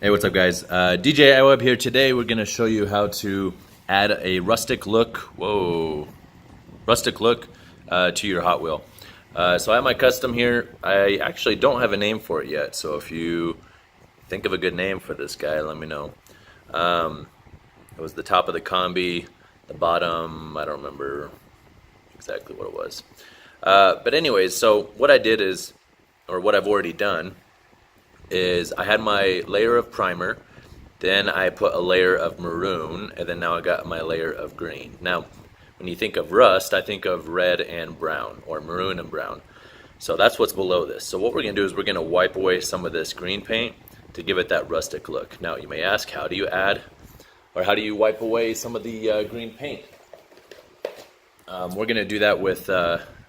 Hey, what's up guys? djiweb here. Today we're going to show you how to add a rustic look, to your Hot Wheel. So I have my custom here. I actually don't have a name for it yet, so if you think of a good name for this guy, let me know. It was the top of the combi, the bottom, I don't remember exactly what it was. But anyways, so what I did is, or what I've already done, is I had my layer of primer, then I put a layer of maroon, and then now I got my layer of green. Now, when you think of rust, I think of red and brown, or maroon and brown. So that's what's below this. So what we're going to do is we're going to wipe away some of this green paint to give it that rustic look. Now, you may ask, how do you add, or how do you wipe away some of the green paint? We're going to do that with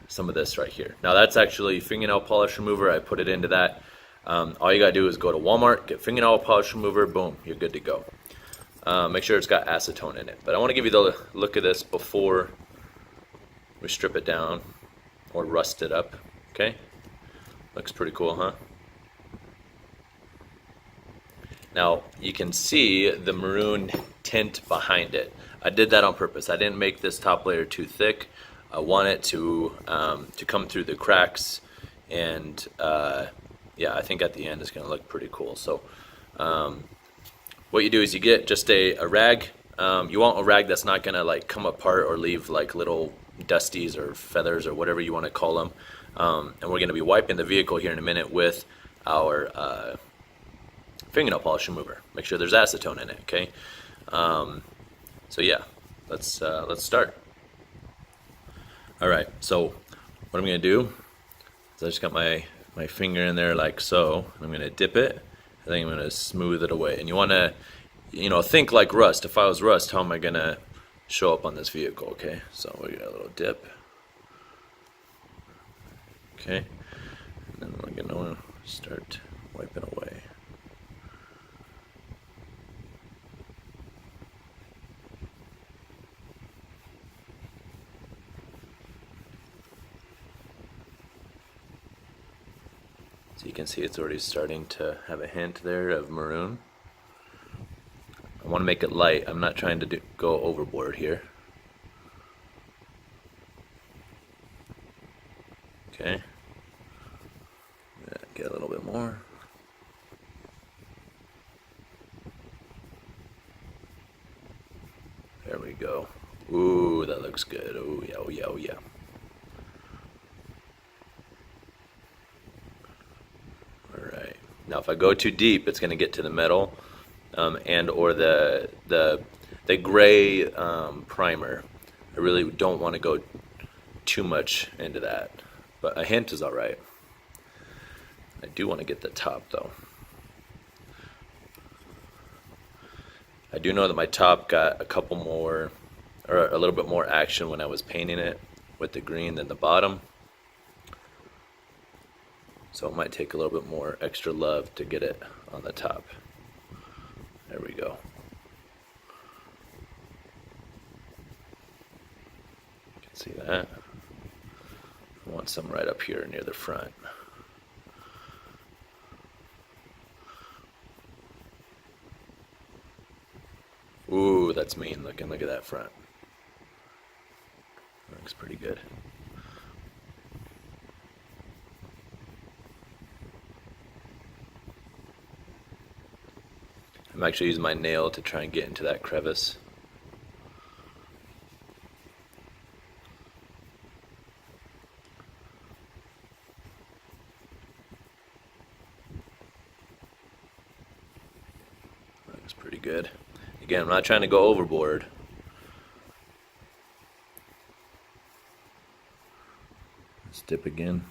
some of this right here. Now, that's actually fingernail polish remover. I put it into that. All you gotta do is go to Walmart, get fingernail polish remover, boom, you're good to go. Make sure it's got acetone in it. But I want to give you the look of this before we strip it down or rust it up. Okay, looks pretty cool, huh? Now you can see the maroon tint behind it. I did that on purpose. I didn't make this top layer too thick. I want it to come through the cracks, and yeah, I think at the end it's going to look pretty cool. So what you do is you get just a rag. You want a rag that's not going to like come apart or leave like little dusties or feathers or whatever you want to call them. And we're going to be wiping the vehicle here in a minute with our fingernail polish remover. Make sure there's acetone in it, okay? So yeah, let's start. All right, so what I'm going to do is I just got my finger in there like so. I'm going to dip it, and then I'm going to smooth it away. And you want to, think like rust. If I was rust, how am I going to show up on this vehicle, okay? So we got a little dip. Okay, and then we're going to start wiping away. So you can see it's already starting to have a hint there of maroon. I want to make it light. I'm not trying to go overboard here. Okay. Get a little bit more. There we go. Ooh, that looks good. Oh yeah, oh yeah, oh yeah. Now, if I go too deep, it's going to get to the metal and or the gray primer. I really don't want to go too much into that, but a hint is all right. I do want to get the top though. I do know that my top got a couple more, or a little bit more action when I was painting it with the green than the bottom. So it might take a little bit more extra love to get it on the top. There we go. You can see that. I want some right up here near the front. Ooh, that's mean looking. Look at that front. Looks pretty good. I'm actually using my nail to try and get into that crevice. Looks pretty good. Again, I'm not trying to go overboard. Let's dip again.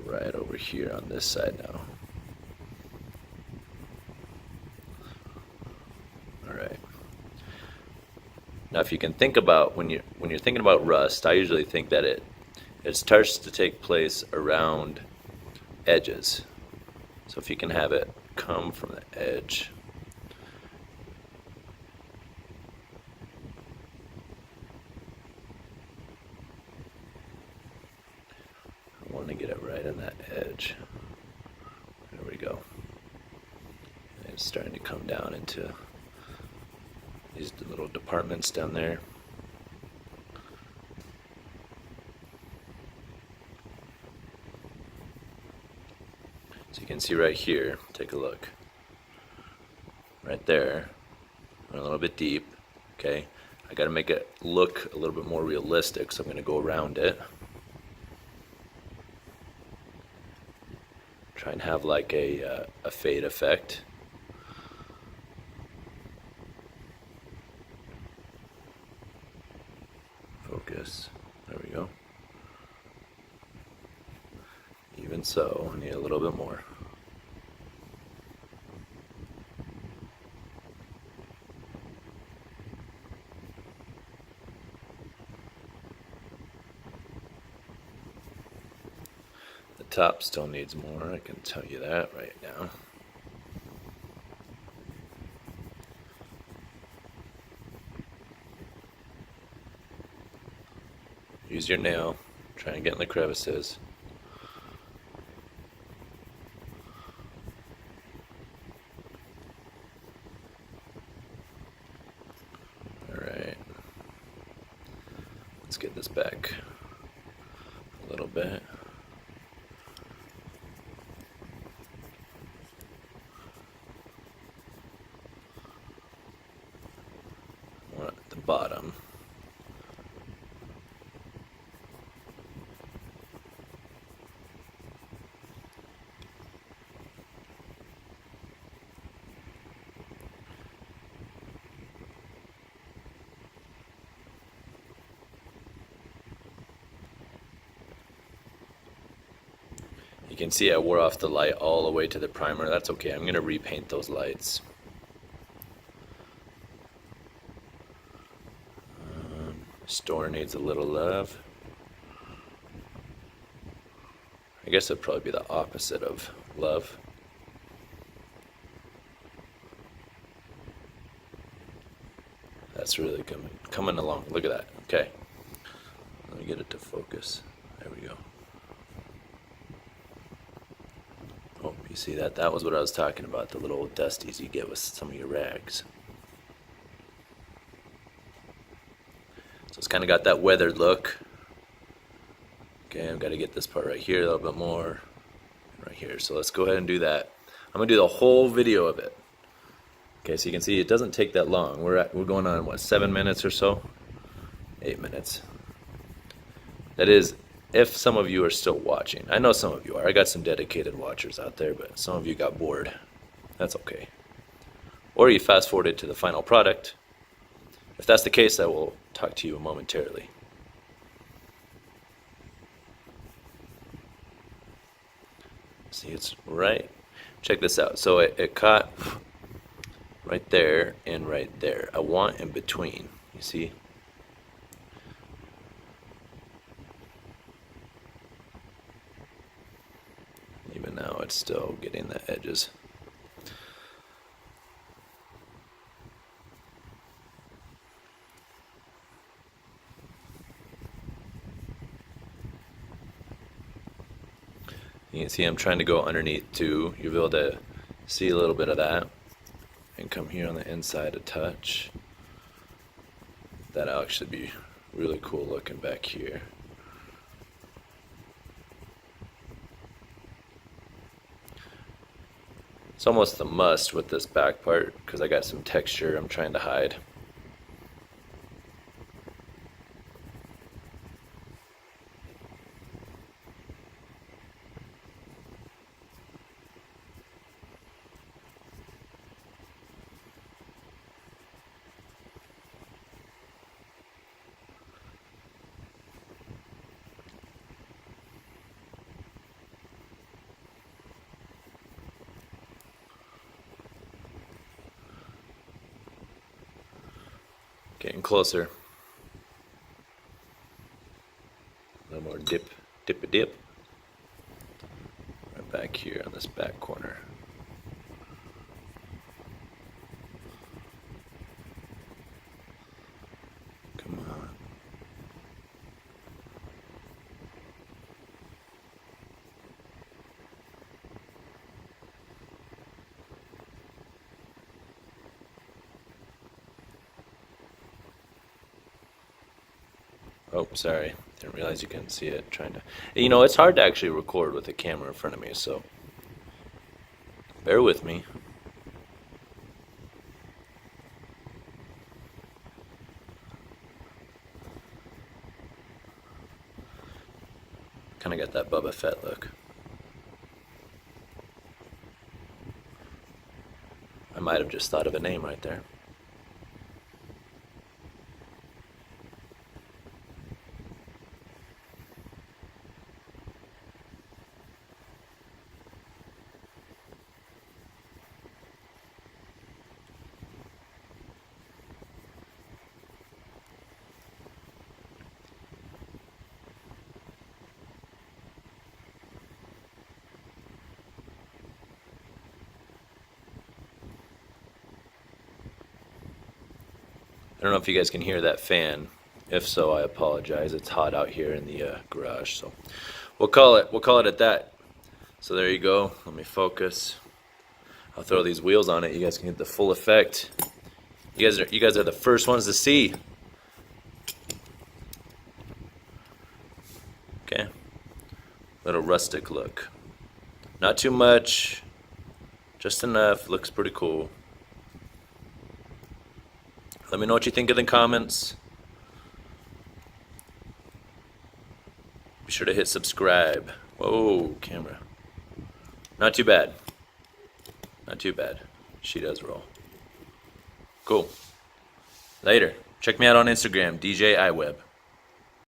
Right over here on this side now. Now, if you can think about when you're thinking about rust, I usually think that it starts to take place around edges. So if you can have it come from the edge. I want to get it right on that edge. It's starting to come down into these little departments down there. So you can see right here, take a look. Right there, went a little bit deep, okay? I gotta make it look a little bit more realistic, so I'm gonna go around it. Try and have like a fade effect. Focus, there we go. Even so, I need a little bit more. The top still needs more, I can tell you that right now. Use your nail, try and get in the crevices. Alright, let's get this back a little bit. One at the bottom. You can see I wore off the light all the way to the primer. That's okay, I'm going to repaint those lights. Store needs a little love. I guess it'd probably be the opposite of love. That's really coming along. Look at that. Okay. Let me get it to focus. There we go. Oh, you see that? That was what I was talking about, the little dusties you get with some of your rags. So it's kind of got that weathered look. Okay, I've got to get this part right here a little bit more. Right here. So let's go ahead and do that. I'm going to do the whole video of it. Okay, so you can see it doesn't take that long. We're going on, what, 7 minutes or so? 8 minutes. That is, if some of you are still watching. I know some of you are. I got some dedicated watchers out there, but some of you got bored. That's okay. Or you fast forwarded to the final product. If that's the case, I will talk to you momentarily. See, it's right. Check this out. So it caught right there and right there. I want in between. You see? Even now it's still getting the edges. You can see I'm trying to go underneath too. You'll be able to see a little bit of that. And come here on the inside a touch. That'll actually be really cool looking back here. It's almost a must with this back part because I got some texture I'm trying to hide. Getting closer. A little more dip a dip. Right back here on this back corner. Come on. Oh, sorry. Didn't realize you couldn't see it. Trying to, you know, it's hard to actually record with a camera in front of me, so bear with me. Kind of got that Boba Fett look. I might have just thought of a name right there. I don't know if you guys can hear that fan. If so, I apologize. It's hot out here in the garage, so we'll call it at that. So there you go. Let me focus. I'll throw these wheels on it. You guys can get the full effect. You guys are the first ones to see. Okay. Little rustic look. Not too much. Just enough. Looks pretty cool. Let me know what you think in the comments. Be sure to hit subscribe. Whoa, camera. Not too bad. Not too bad. She does roll. Cool. Later. Check me out on Instagram, djiweb.